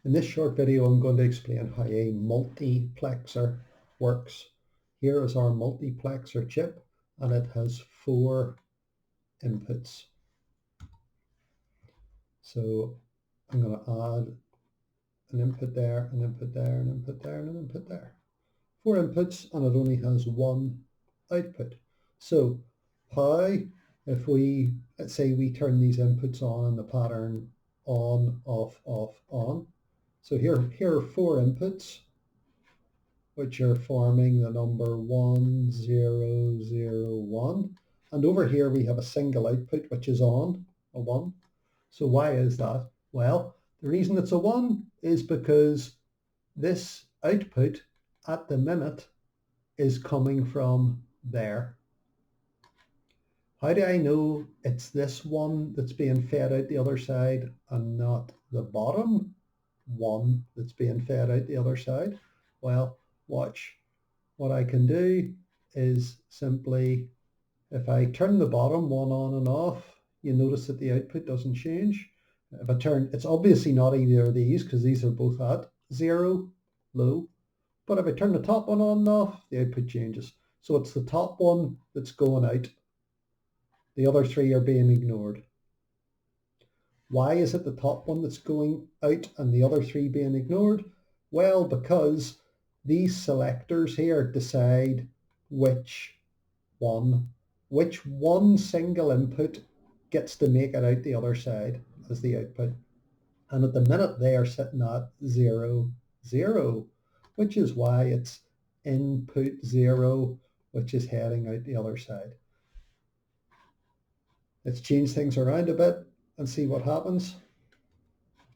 In this short video, I'm going to explain how a multiplexer works. Here is our multiplexer chip, and it has 4 inputs. So I'm going to add an input there, an input there, an input there, and an input there. 4 inputs, and it only has 1 output. So how, if we, let's say we turn these inputs on in the pattern on, off, off, on. So here are 4 inputs, which are forming the number 1, 0, 0, 1. And over here we have a single output, which is on, a 1. So why is that? Well, the reason it's a 1 is because this output at the minute is coming from there. How do I know it's this one that's being fed out the other side and not the bottom one that's being fed out the other side? Well, watch. What I can do is simply, if I turn the bottom one on and off, you notice that the output doesn't change. If I turn, it's obviously not either of these because these are both at 0, low. But if I turn the top one on and off, the output changes. So it's the top one that's going out. The other 3 are being ignored. Why is it the top one that's going out and the other 3 being ignored? Well, because these selectors here decide which one single input gets to make it out the other side as the output. And at the minute they are sitting at 0, 0, which is why it's input 0, which is heading out the other side. Let's change things around a bit and see what happens.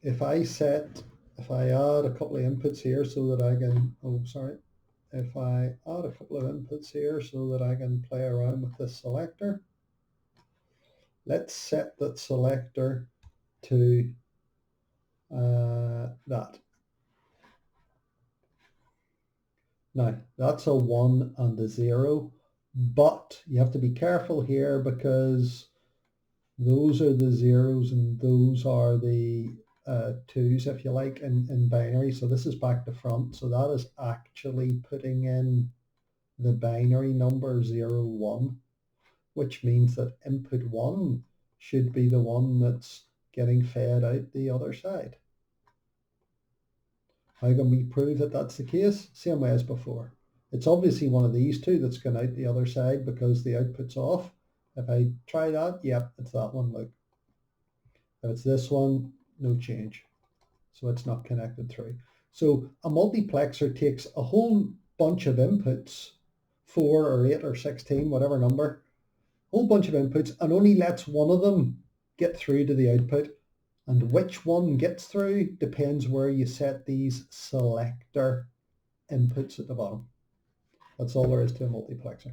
If I add a couple of inputs here so that I can, if I add a couple of inputs here so that I can play around with this selector, let's set that selector to that. Now, that's a 1 and a 0, but you have to be careful here because those are the 0s and those are the 2s, if you like, in binary. So this is back to front. So that is actually putting in the binary number 0, 1, which means that input 1 should be the one that's getting fed out the other side. How can we prove that that's the case? Same way as before. It's obviously one of these 2 that's going out the other side because the output's off. If I try that, yep, it's that one, look. If it's this one, no change. So it's not connected through. So a multiplexer takes a whole bunch of inputs, 4 or 8 or 16, whatever number, whole bunch of inputs, and only lets one of them get through to the output. And which one gets through depends where you set these selector inputs at the bottom. That's all there is to a multiplexer.